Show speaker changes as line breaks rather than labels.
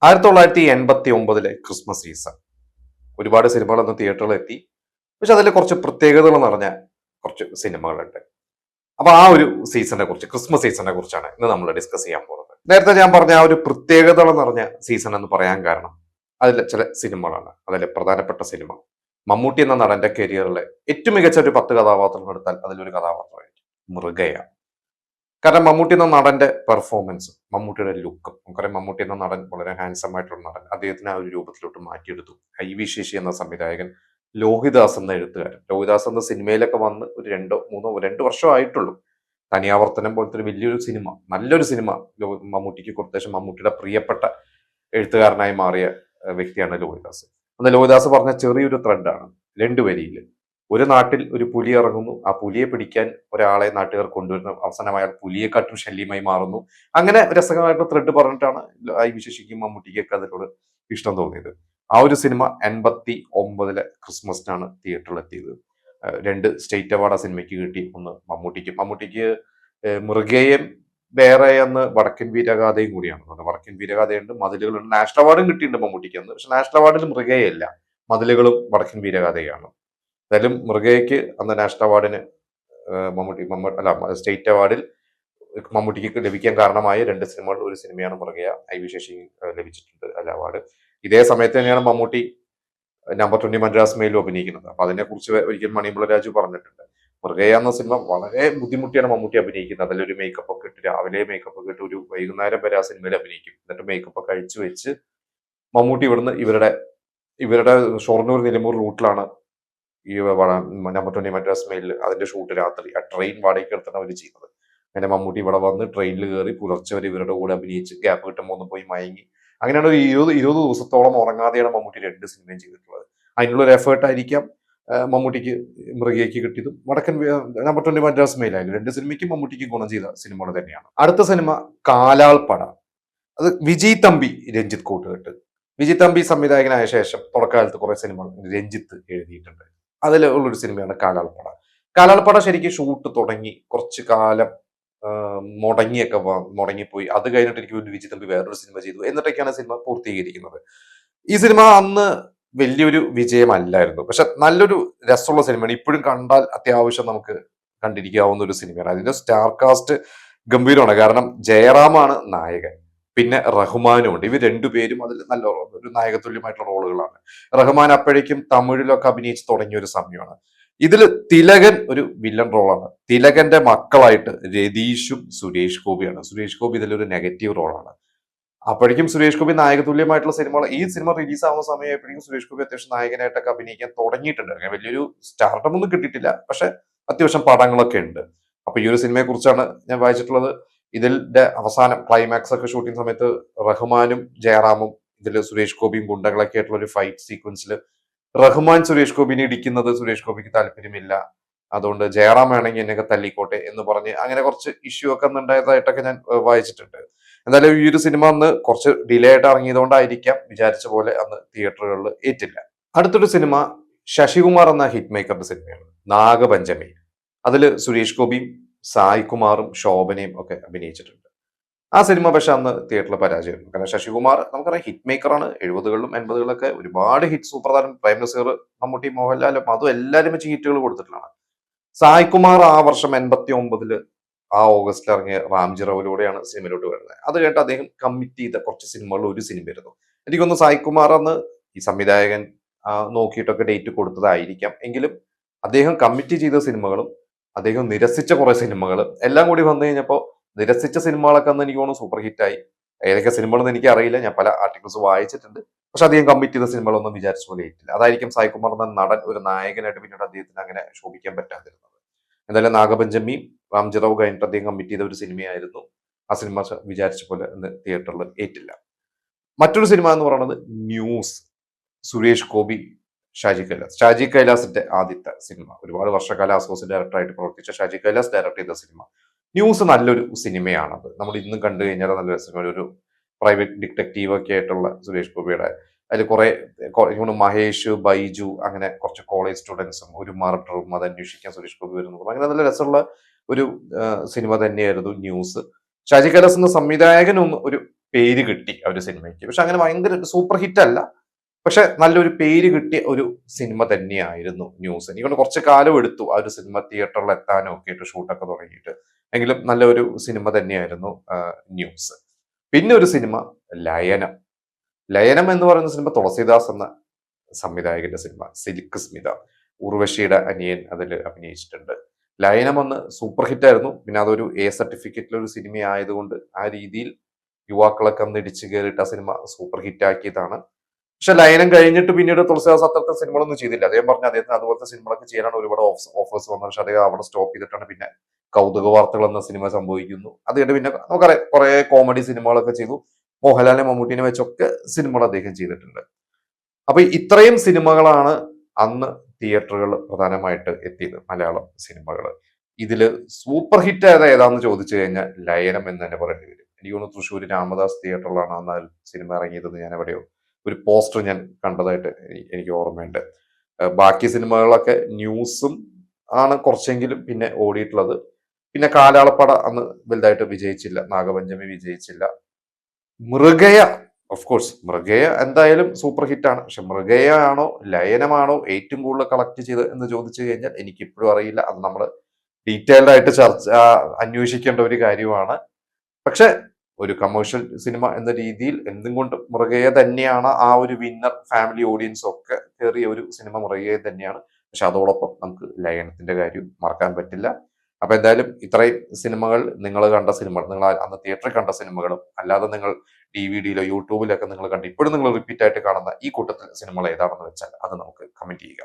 1989 Christmas season. ഒരുപാട് സിനിമകൾ അന്ന് തിയേറ്ററിൽ എത്തി. പക്ഷെ അതിൽ കുറച്ച് പ്രത്യേകതകൾ നിറഞ്ഞ കുറച്ച് സിനിമകളുണ്ട്. അപ്പൊ ആ ഒരു സീസണിനെ കുറിച്ച്, ക്രിസ്മസ് സീസണിനെ കുറിച്ചാണ് ഇന്ന് നമ്മൾ ഡിസ്കസ് ചെയ്യാൻ പോകുന്നത്. നേരത്തെ ഞാൻ പറഞ്ഞ ആ ഒരു പ്രത്യേകതകൾ നിറഞ്ഞ സീസൺ എന്ന് പറയാൻ കാരണം അതിലെ ചില സിനിമകളാണ്. അതിലെ പ്രധാനപ്പെട്ട സിനിമ മമ്മൂട്ടി എന്ന നടന്റെ കരിയറിലെ ഏറ്റവും മികച്ച ഒരു 10 കഥാപാത്രങ്ങൾ എടുത്താൽ അതിലൊരു കഥാപാത്രമായിരിക്കും മൃഗയ. കാരണം മമ്മൂട്ടി എന്ന നടന്റെ പെർഫോമൻസ്, മമ്മൂട്ടിയുടെ ലുക്കും, നമുക്കറിയാം മമ്മൂട്ടി എന്ന നടൻ വളരെ ഹാൻസം ആയിട്ടുള്ള നടൻ, അദ്ദേഹത്തിന് ആ ഒരു രൂപത്തിലോട്ട് മാറ്റിയെടുത്തു. ഐ.വി. ശശി എന്ന സംവിധായകൻ, ലോഹിദാസ് എന്ന എഴുത്തുകാരൻ, ലോഹിദാസ് എന്ന സിനിമയിലൊക്കെ വന്ന് ഒരു 2 വർഷം ആയിട്ടുള്ളൂ. തനിയാവർത്തനം പോലത്തെ ഒരു വലിയൊരു സിനിമ, നല്ലൊരു സിനിമ മമ്മൂട്ടിക്ക് കൊടുത്ത ശേഷം മമ്മൂട്ടിയുടെ പ്രിയപ്പെട്ട എഴുത്തുകാരനായി മാറിയ വ്യക്തിയാണ് ലോഹിദാസ്. അന്ന് ലോഹിദാസ് പറഞ്ഞ ചെറിയൊരു ത്രെഡാണ് 2 വരിയിൽ. ഒരു നാട്ടിൽ ഒരു പുലി ഇറങ്ങുന്നു, ആ പുലിയെ പിടിക്കാൻ ഒരാളെ നാട്ടുകാർ കൊണ്ടുവരുന്നു, അവസാനം അയാൾ പുലിയെക്കാട്ടും ശല്യമായി മാറുന്നു. അങ്ങനെ രസകരമായിട്ടുള്ള ത്രെഡ് പറഞ്ഞിട്ടാണ് ഐ.വി. ശശിക്കും മമ്മൂട്ടിക്കൊക്കെ അതിനോട് ഇഷ്ടം തോന്നിയത്. ആ ഒരു സിനിമ 89 ക്രിസ്മസിനാണ് തിയേറ്ററിൽ എത്തിയത്. 2 സ്റ്റേറ്റ് അവാർഡ് ആ സിനിമയ്ക്ക് കിട്ടി. ഒന്ന് മമ്മൂട്ടിക്ക് മൃഗയും വേറെ അന്ന് വടക്കൻ വീരഗാഥയും കൂടിയാണ്. വടക്കൻ വീരഗാഥയുണ്ട്, മതിലുകളുണ്ട്, നാഷണൽ അവാർഡും കിട്ടിയിട്ടുണ്ട് മമ്മൂട്ടിക്ക് അന്ന്. പക്ഷെ നാഷണൽ അവാർഡിൽ മൃഗയല്ല, മതിലുകളും വടക്കൻ വീരഗാഥയാണ്. എന്തായാലും മൃഗയ്ക്ക് അന്ന് നാഷണൽ അവാർഡിന് സ്റ്റേറ്റ് അവാർഡിൽ മമ്മൂട്ടിക്ക് ലഭിക്കാൻ കാരണമായ 2 സിനിമകളിൽ ഒരു സിനിമയാണ് മൃഗയ. ഐ.വി. ശശി ലഭിച്ചിട്ടുണ്ട് അല്ല അവാർഡ്. ഇതേ സമയത്ത് തന്നെയാണ് മമ്മൂട്ടി നമ്പർ 20 മദ്രാസ് മെയിലും അഭിനയിക്കുന്നത്. അപ്പൊ അതിനെ കുറിച്ച് ഒരിക്കൽ മണിമുള്ള രാജു പറഞ്ഞിട്ടുണ്ട്. മൃഗയ എന്ന സിനിമ വളരെ ബുദ്ധിമുട്ടിയാണ് മമ്മൂട്ടി അഭിനയിക്കുന്നത്. അതിലൊരു മേക്കപ്പ് ഒക്കെ ഇട്ട്, രാവിലെ മേക്കപ്പ് ഒക്കെ ഇട്ട് ഒരു വൈകുന്നേരം വരെ ആ സിനിമയിൽ അഭിനയിക്കും. എന്നിട്ട് മേക്കപ്പ് ഒക്കെ അഴിച്ചു വെച്ച് മമ്മൂട്ടി ഇവിടുന്ന് ഇവരുടെ ഷൊർണൂർ നിലമ്പൂർ റൂട്ടിലാണ് ഈ നമ്പർ 20 മദ്രാസ് മെയിലിൽ അതിന്റെ ഷൂട്ട് രാത്രി ആ ട്രെയിൻ വാടകയ്ക്ക് എടുത്താണ് അവർ ചെയ്യുന്നത്. അങ്ങനെ മമ്മൂട്ടി ഇവിടെ വന്ന് ട്രെയിനിൽ കയറി പുലർച്ചെ വരെ ഇവരുടെ കൂടെ അഭിനയിച്ച് ഗ്യാപ്പ് കിട്ടുമ്പോൾ ഒന്ന് പോയി മയങ്ങി, അങ്ങനെയാണ് ഒരു 20 ദിവസത്തോളം ഉറങ്ങാതെയാണ് മമ്മൂട്ടി 2 സിനിമയും ചെയ്തിട്ടുള്ളത്. അതിനുള്ള ഒരു എഫേർട്ട് ആയിരിക്കാം മമ്മൂട്ടിക്ക് മൃഗയ്ക്ക് കിട്ടിയതും നമ്പർ 20 മദ്രാസ് മെയിലായാലും 2 സിനിമയ്ക്കും മമ്മൂട്ടിക്ക് ഗുണം ചെയ്ത സിനിമകൾ തന്നെയാണ്. അടുത്ത സിനിമ കാലാൾപ്പട. അത് വിജയ് തമ്പി രഞ്ജിത്ത് കൂട്ടുകെട്ട്. വിജയ് തമ്പി സംവിധായകനായ ശേഷം തുടക്കകാലത്ത് കുറെ സിനിമകൾ രഞ്ജിത്ത് എഴുതിയിട്ടുണ്ട്. അതിൽ ഉള്ളൊരു സിനിമയാണ് കാലാൾപ്പട. കാലാൾപ്പട ശരിക്കും ഷൂട്ട് തുടങ്ങി കുറച്ചു കാലം മുടങ്ങിപ്പോയി. അത് കഴിഞ്ഞിട്ട് എനിക്ക് വിജയ് തമ്പി വേറൊരു സിനിമ ചെയ്തു, എന്നിട്ടൊക്കെയാണ് സിനിമ പൂർത്തീകരിക്കുന്നത്. ഈ സിനിമ അന്ന് വലിയൊരു വിജയമല്ലായിരുന്നു, പക്ഷെ നല്ലൊരു രസമുള്ള സിനിമയാണ്. ഇപ്പോഴും കണ്ടാൽ അത്യാവശ്യം നമുക്ക് കണ്ടിരിക്കാവുന്ന ഒരു സിനിമയാണ്. അതിന്റെ സ്റ്റാർ കാസ്റ്റ് ഗംഭീരമാണ്. കാരണം ജയറാമാണ് നായകൻ, പിന്നെ റഹ്മാനും ഉണ്ട്. ഇവർ 2 പേരും അതിൽ നല്ല ഒരു നായകതുല്യമായിട്ടുള്ള റോളുകളാണ്. റഹ്മാൻ അപ്പോഴേക്കും തമിഴിലൊക്കെ അഭിനയിച്ച് തുടങ്ങിയ ഒരു സമയമാണ്. ഇതിൽ തിലകൻ ഒരു വില്ലൻ റോളാണ്. തിലകന്റെ മക്കളായിട്ട് രതീഷും സുരേഷ് ഗോപിയാണ്. സുരേഷ് ഗോപി ഇതിലൊരു നെഗറ്റീവ് റോളാണ്. അപ്പോഴേക്കും സുരേഷ് ഗോപി നായകതുല്യമായിട്ടുള്ള സിനിമകൾ, ഈ സിനിമ റിലീസ് ആവുന്ന സമയമായപ്പോഴേക്കും സുരേഷ് ഗോപി അത്യാവശ്യം നായകനായിട്ടൊക്കെ അഭിനയിക്കാൻ തുടങ്ങിയിട്ടുണ്ട്. അങ്ങനെ വലിയൊരു സ്റ്റാർട്ടം ഒന്നും കിട്ടിയിട്ടില്ല, പക്ഷെ അത്യാവശ്യം പടങ്ങളൊക്കെ ഉണ്ട്. അപ്പൊ ഈ ഒരു സിനിമയെ കുറിച്ചാണ് ഞാൻ വായിച്ചിട്ടുള്ളത്. ഇതിന്റെ അവസാനം ക്ലൈമാക്സ് ഒക്കെ ഷൂട്ടിംഗ് സമയത്ത് റഹ്മാനും ജയറാമും ഇതിൽ സുരേഷ് ഗോപിയും ഗുണ്ടകളൊക്കെ ആയിട്ടുള്ള ഒരു ഫൈറ്റ് സീക്വൻസിൽ റഹ്മാൻ സുരേഷ് ഗോപിനെ ഇടിക്കുന്നത് സുരേഷ് ഗോപിക്ക് താല്പര്യമില്ല, അതുകൊണ്ട് ജയറാം വേണമെങ്കിൽ എന്നെയൊക്കെ തല്ലിക്കോട്ടെ എന്ന് പറഞ്ഞ് അങ്ങനെ കുറച്ച് ഇഷ്യൂ ഒക്കെ ഉണ്ടായതായിട്ടൊക്കെ ഞാൻ വായിച്ചിട്ടുണ്ട്. എന്തായാലും ഈ ഒരു സിനിമ അന്ന് കുറച്ച് ഡിലേ ആയിട്ട് ഇറങ്ങിയതുകൊണ്ടായിരിക്കാം വിചാരിച്ച പോലെ അന്ന് തിയേറ്ററുകളിൽ ഏറ്റില്ല. അടുത്തൊരു സിനിമ ശശികുമാർ എന്ന ഹിറ്റ് മേക്കറുടെ സിനിമയാണ് നാഗപഞ്ചമി. അതിൽ സുരേഷ് ഗോപിയും സായ് കുമാറും ശോഭനയും ഒക്കെ അഭിനയിച്ചിട്ടുണ്ട്. ആ സിനിമ പക്ഷെ അന്ന് തിയേറ്ററിൽ പരാജയമായിരുന്നു. കാരണം ശശികുമാർ നമുക്കറിയാം ഹിറ്റ് മേക്കറാണ്. 70കളിലും 80കളിലൊക്കെ ഒരുപാട് ഹിറ്റ് സൂപ്രധാനം, പ്രേം നസീർ, മമ്മൂട്ടി, മോഹൻലാലും അതും എല്ലാവരും വെച്ച് ഹിറ്റുകൾ കൊടുത്തിട്ടുള്ളതാണ്. സായ് കുമാർ ആ വർഷം 89 ആ ഓഗസ്റ്റിൽ ഇറങ്ങിയ റാംജി റാവുലൂടെയാണ് സിനിമയിലോട്ട് വരുന്നത്. അത് കഴിഞ്ഞിട്ട് അദ്ദേഹം കമ്മിറ്റ് ചെയ്ത കുറച്ച് സിനിമകളിൽ ഒരു സിനിമയായിരുന്നു. എനിക്കൊന്ന് സായ് കുമാർ അന്ന് ഈ സംവിധായകൻ നോക്കിയിട്ടൊക്കെ ഡേറ്റ് കൊടുത്തതായിരിക്കാം. എങ്കിലും അദ്ദേഹം കമ്മിറ്റ് ചെയ്ത സിനിമകളും അദ്ദേഹം നിരസിച്ച കുറെ സിനിമകൾ എല്ലാം കൂടി വന്നു കഴിഞ്ഞപ്പോൾ നിരസിച്ച സിനിമകളൊക്കെ അന്ന് എനിക്ക് തോന്നുന്നു സൂപ്പർ ഹിറ്റായി. ഏതൊക്കെ സിനിമകളെന്ന് എനിക്ക് അറിയില്ല, ഞാൻ പല ആർട്ടിക്കിൾസ് വായിച്ചിട്ടുണ്ട്. പക്ഷെ അദ്ദേഹം കമ്മിറ്റ് ചെയ്ത സിനിമകളൊന്നും വിചാരിച്ച പോലെ ഹിറ്റില്ല. അതായിരിക്കും സായ് കുമാർ എന്ന നടൻ ഒരു നായകനായിട്ട് പിന്നീട് അദ്ദേഹത്തിന് അങ്ങനെ ശോഭിക്കാൻ പറ്റാതിരുന്നത്. എന്തായാലും നാഗപഞ്ചമിയും റാംജി റാവു കഴിഞ്ഞിട്ട് അദ്ദേഹം കമ്മിറ്റ് ചെയ്ത ഒരു സിനിമയായിരുന്നു. ആ സിനിമ വിചാരിച്ച പോലെ ഇന്ന് തിയേറ്ററിൽ ഏറ്റില്ല. മറ്റൊരു സിനിമ എന്ന് പറയുന്നത് ന്യൂസ്. സുരേഷ് ഗോപി, ഷാജി കൈലാസിന്റെ ആദ്യത്തെ സിനിമ. ഒരുപാട് വർഷക്കാലം അസോസിയേറ്റ് ഡയറക്ടറായിട്ട് പ്രവർത്തിച്ച ഷാജി കൈലാസ് ഡയറക്ട് ചെയ്ത സിനിമ ന്യൂസ്. നല്ലൊരു സിനിമയാണത്. നമ്മൾ ഇന്നും കണ്ടു കഴിഞ്ഞാൽ നല്ലൊരു സിനിമ. ഒരു പ്രൈവറ്റ് ഡിറ്റക്റ്റീവ് ഒക്കെ ആയിട്ടുള്ള സുരേഷ് ഗോപിയുടെ അതിൽ കുറെ മഹേഷ്, ബൈജു, അങ്ങനെ കുറച്ച് കോളേജ് സ്റ്റുഡൻസും ഒരു മർഡറും അത് അന്വേഷിക്കാൻ സുരേഷ് ഗോപി വരുന്നതും അങ്ങനെ നല്ല രസമുള്ള ഒരു സിനിമ തന്നെയായിരുന്നു ന്യൂസ്. ഷാജി കൈലാസ് എന്ന സംവിധായകനും ഒരു പേര് കിട്ടി ആ ഒരു സിനിമയ്ക്ക്. പക്ഷെ അങ്ങനെ ഭയങ്കര സൂപ്പർ ഹിറ്റ് അല്ല, പക്ഷെ നല്ലൊരു പേര് കിട്ടിയ ഒരു സിനിമ തന്നെയായിരുന്നു ന്യൂസ്. എനിക്കൊണ്ട് കുറച്ച് കാലം എടുത്തു ആ ഒരു സിനിമ തിയേറ്ററിൽ എത്താനും ഒക്കെ ആയിട്ട്, ഷൂട്ടൊക്കെ തുടങ്ങിയിട്ട്. എങ്കിലും നല്ലൊരു സിനിമ തന്നെയായിരുന്നു ന്യൂസ്. പിന്നെ ഒരു സിനിമ ലയനം. ലയനം എന്ന് പറയുന്ന സിനിമ തുളസീദാസ് എന്ന സംവിധായകന്റെ സിനിമ. സിൽക്ക് സ്മിത, ഉർവശിയുടെ അനിയൻ അതിൽ അഭിനയിച്ചിട്ടുണ്ട്. ലയനം ഒന്ന് സൂപ്പർ ഹിറ്റ് ആയിരുന്നു. പിന്നെ അതൊരു എ സർട്ടിഫിക്കറ്റിലെ ഒരു സിനിമ ആയതുകൊണ്ട് ആ രീതിയിൽ യുവാക്കളൊക്കെ അന്ന് ഇടിച്ചു കയറിയിട്ട് ആ സിനിമ സൂപ്പർ ഹിറ്റ് ആക്കിയതാണ്. പക്ഷെ ലയനം കഴിഞ്ഞിട്ട് പിന്നീട് തുളസിദാസ് അത്രത്തെ സിനിമകളൊന്നും ചെയ്തില്ല. അദ്ദേഹം പറഞ്ഞു അദ്ദേഹത്തിന് അതുപോലത്തെ സിനിമകളൊക്കെ ചെയ്യാനാണ് ഒരുപാട് ഓഫേഴ്സ് വന്നത്. പക്ഷെ അദ്ദേഹം അവിടെ സ്റ്റോപ്പ് ചെയ്തിട്ടാണ് പിന്നെ കൗതുക വാർത്തകൾ എന്ന സിനിമ സംഭവിക്കുന്നു. അത് കഴിഞ്ഞ് പിന്നെ നമുക്കറിയാം കുറെ കോമഡി സിനിമകളൊക്കെ ചെയ്തു. മോഹൻലാലിനെ മമ്മൂട്ടിനെ വെച്ചൊക്കെ സിനിമകൾ അദ്ദേഹം ചെയ്തിട്ടുണ്ട്. അപ്പൊ ഇത്രയും സിനിമകളാണ് അന്ന് തിയേറ്ററുകൾ പ്രധാനമായിട്ട് എത്തിയത്, മലയാളം സിനിമകൾ. ഇതില് സൂപ്പർ ഹിറ്റ് ആയത് ഏതാന്ന് ചോദിച്ചു കഴിഞ്ഞാൽ ലയനം എന്ന് തന്നെ പറയേണ്ടി വരും. എനിക്ക് തോന്നുന്നു തൃശ്ശൂർ രാമദാസ് തിയേറ്ററിലാണ് അന്ന് ആ സിനിമ ഇറങ്ങിയതെന്ന് ഞാൻ എവിടെയോ ഒരു പോസ്റ്റർ ഞാൻ കണ്ടതായിട്ട് എനിക്ക് ഓർമ്മയുണ്ട്. ബാക്കി സിനിമകളൊക്കെ ന്യൂസും ആണ് കുറച്ചെങ്കിലും പിന്നെ ഓടിയിട്ടുള്ളത്. പിന്നെ കാലാളപ്പട അന്ന് വലുതായിട്ട് വിജയിച്ചില്ല, നാഗപഞ്ചമി വിജയിച്ചില്ല. മൃഗയ, ഓഫ് കോഴ്സ് മൃഗയ എന്തായാലും സൂപ്പർ ഹിറ്റ് ആണ്. പക്ഷെ മൃഗയ ആണോ ലയനമാണോ ഏറ്റവും കൂടുതൽ കളക്ട് ചെയ്ത് എന്ന് ചോദിച്ചു കഴിഞ്ഞാൽ എനിക്ക് ഇപ്പോഴും അറിയില്ല. അത് നമ്മൾ ഡീറ്റെയിൽഡ് ആയിട്ട് അന്വേഷിക്കേണ്ട ഒരു കാര്യമാണ്. പക്ഷെ ഒരു കമേഴ്ഷ്യൽ സിനിമ എന്ന രീതിയിൽ എന്തും കൊണ്ടും മൃഗയ തന്നെയാണ് ആ ഒരു വിന്നർ. ഫാമിലി ഓഡിയൻസ് ഒക്കെ കയറിയ ഒരു സിനിമ മൃഗയ തന്നെയാണ്. പക്ഷെ അതോടൊപ്പം നമുക്ക് ലയനത്തിന്റെ കാര്യം മറക്കാൻ പറ്റില്ല. അപ്പൊ എന്തായാലും ഇത്രയും സിനിമകൾ, നിങ്ങൾ കണ്ട സിനിമകൾ, നിങ്ങൾ അന്ന് തിയേറ്ററിൽ കണ്ട സിനിമകളും അല്ലാതെ നിങ്ങൾ DVD-യിലോ യൂട്യൂബിലൊക്കെ നിങ്ങൾ കണ്ട് ഇപ്പോഴും നിങ്ങൾ റിപ്പീറ്റ് ആയിട്ട് കാണുന്ന ഈ കൂട്ടത്തിൽ സിനിമകൾ ഏതാണെന്ന് വെച്ചാൽ അത് നമുക്ക് കമന്റ് ചെയ്യുക.